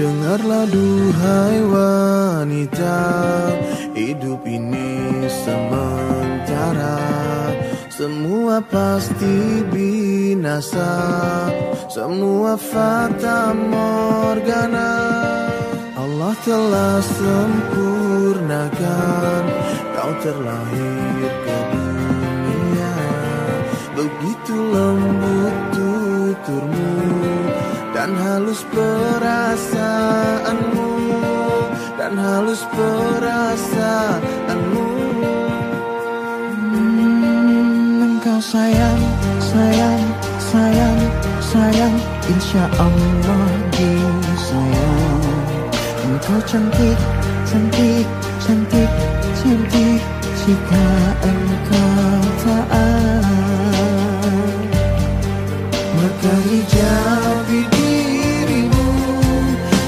Dengarlah duhai wanita, hidup ini sementara, semua pasti binasa, semua fata morgana. Allah telah sempurnakan kau terlahir ke dunia, begitu lembut tuturmu dan halus perasaanmu, dan halus perasaanmu. Engkau sayang, sayang, sayang, sayang, insya Allah disayang. Engkau cantik, cantik, cantik, cantik, jika engkau taat. Maka hijabi dirimu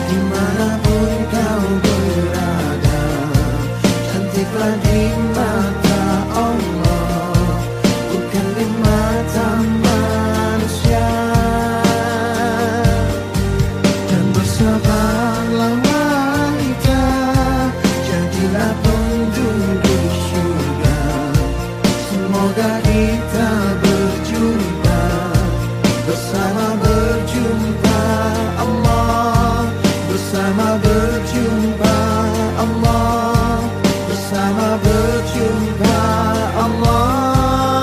dimanapun kau berada, cantiklah di mata Allah, bukan di mata manusia. Dan bersabarlah wanita, jadilah penduduk syurga. Semoga kita berjumpa, bersama berjumpa Allah, bersama berjumpa Allah, bersama berjumpa Allah.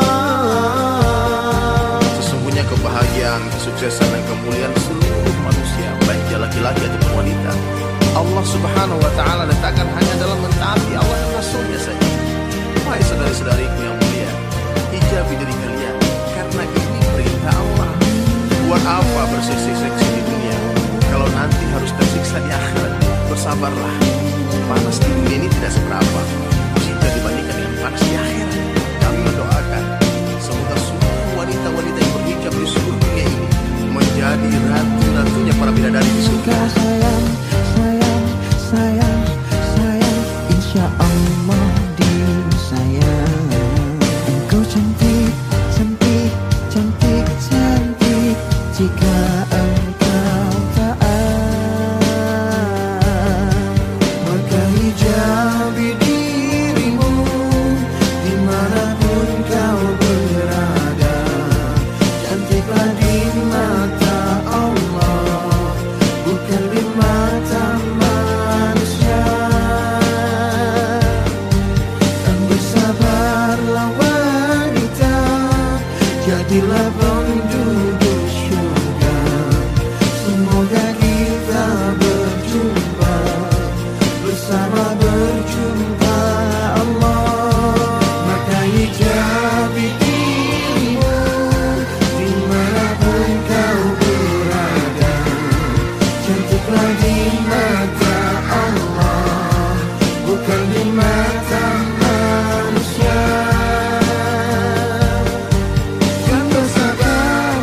Sesungguhnya kebahagiaan, kesuksesan dan kemuliaan seluruh manusia, baik dia laki-laki ataupun wanita, Allah subhanahu wa ta'ala letakkan hanya dalam mentaati Allah dan Rasulnya saja. Wahai saudara-saudariku yang mulia, hijabi diri kalian, karena ini perintah Allah. Buat apa berseksi-seksi di dunia kalau nanti harus tersiksa di akhirat? Bersabarlah, panas di dunia ini tidak seberapa jika dibandingkan dengan panas di akhirat. Kami mendoakan semoga seluruh wanita-wanita yang berhijab di seluruh dunia ini menjadi ratu-ratunya para bidadari di surga. Sayang, sayang, sayang, sayang, insya Allah disayang. Engkau cantik, cantik, cantik, cantik, jika engkau taat. Maka hijabi dirimu dimanapun kau berada, cantiklah di mata Allah, bukan di mata manusia. Dan bersabarlah wanita, jadilah penduduk syurga. Semoga kita berjumpa, bersama berjumpa Allah. Maka hijabi dirimu dimanapun kau berada, cantiklah di mata Allah, bukan di mata manusia. Dan bersabar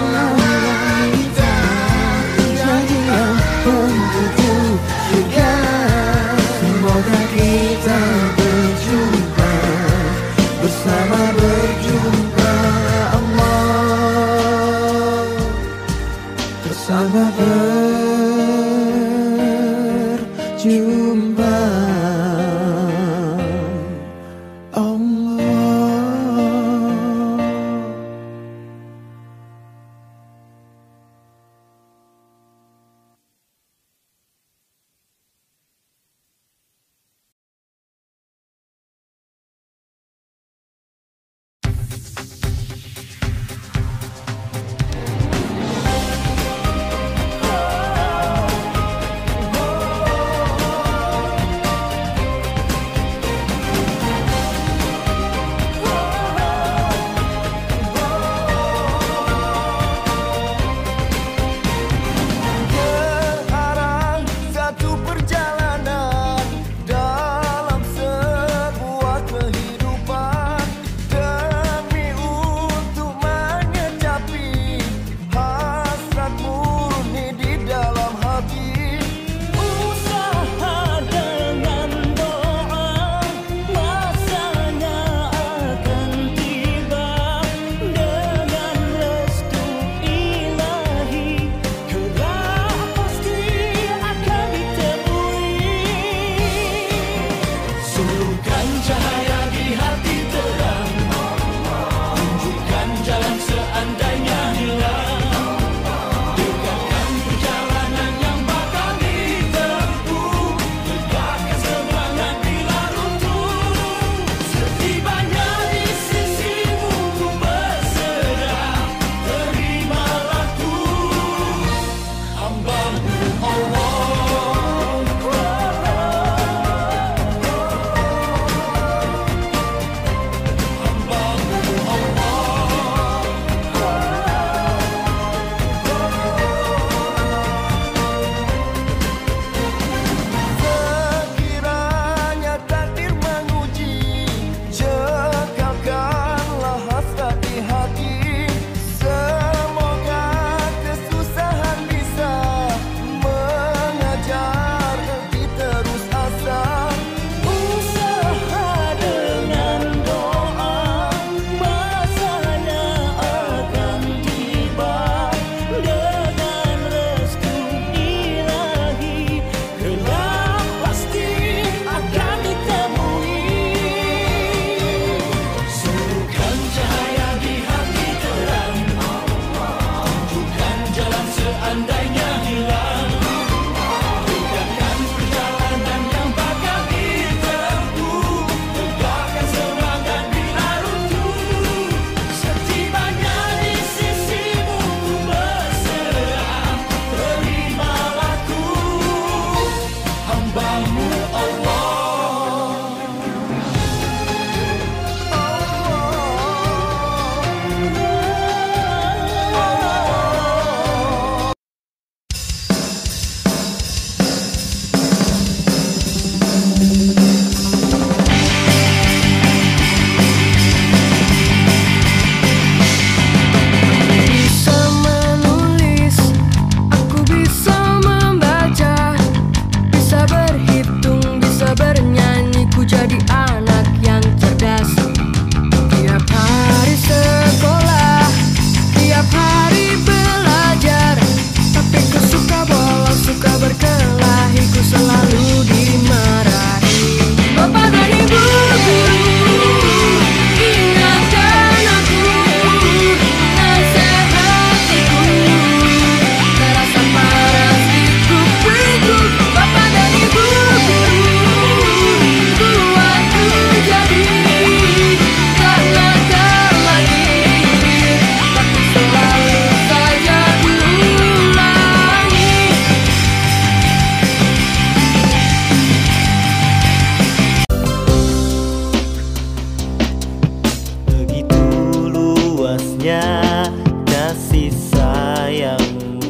kasih sayangmu,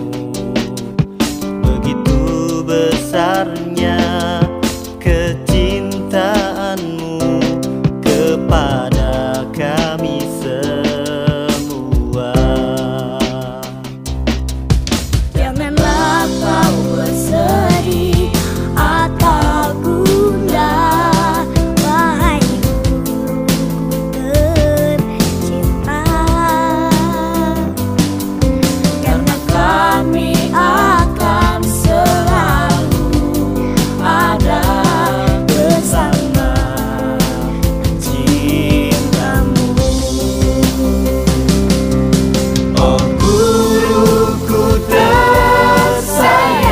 begitu besarnya kecintaanmu kepada kami semua. Janganlah kau bersedih atau gundah, wahai tercinta, karena kami akan selalu ada bersama cintamu. Oh guruku tersayang,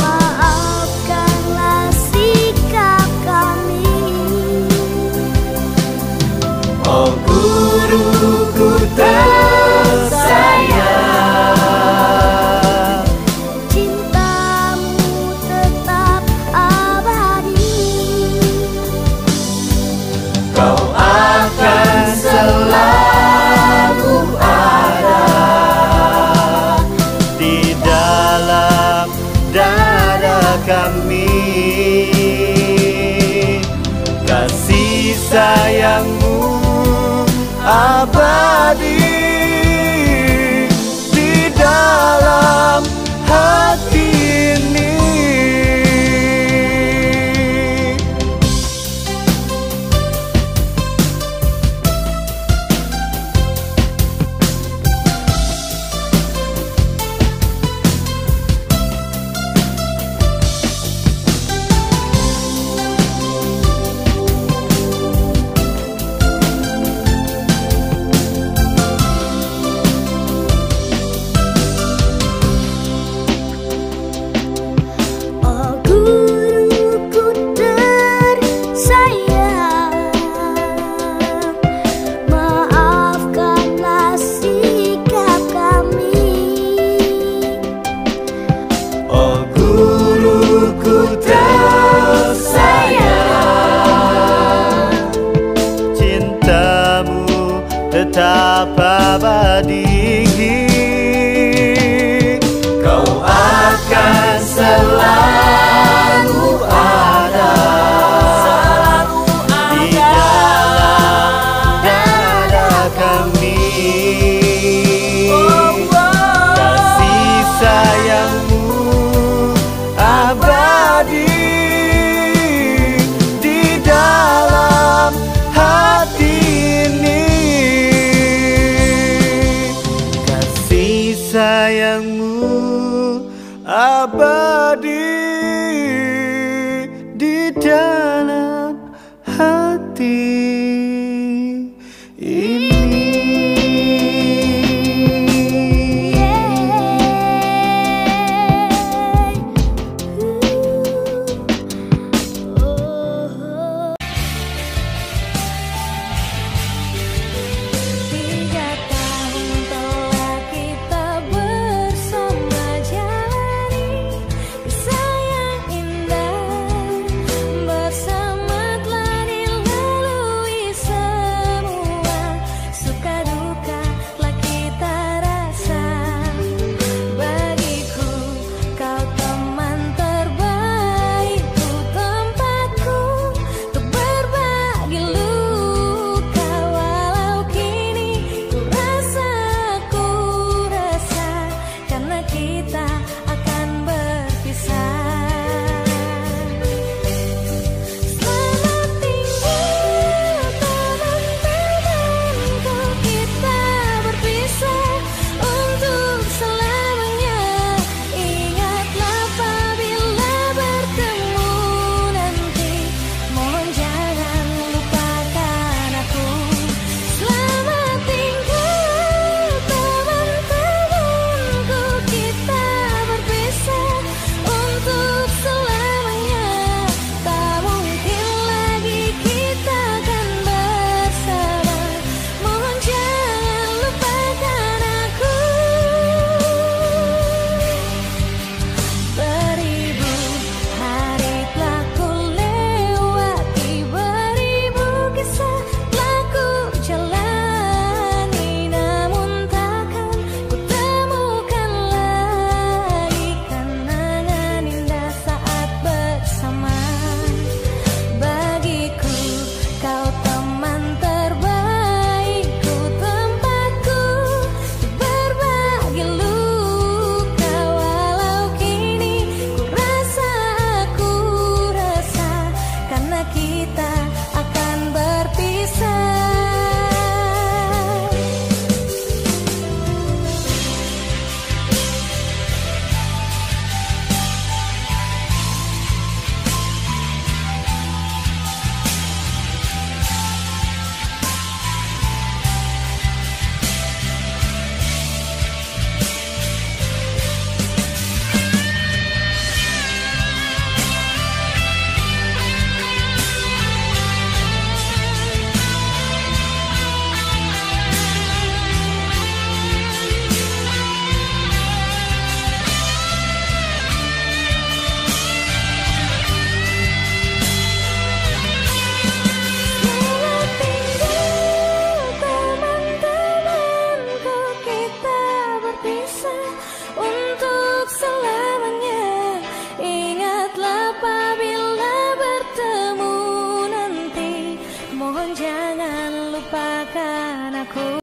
Maafkanlah sikap kami. oh guruku tersayang, Cintamu tetap abadi. kau akan selalu ada di dalam dada kami. Kasih sayangmu abadi di dalam hati ini. Oh guruku tersayang, maafkanlah sikap kami. Oh guruku tersayang, cintamu tetap abadi, kau akan selalu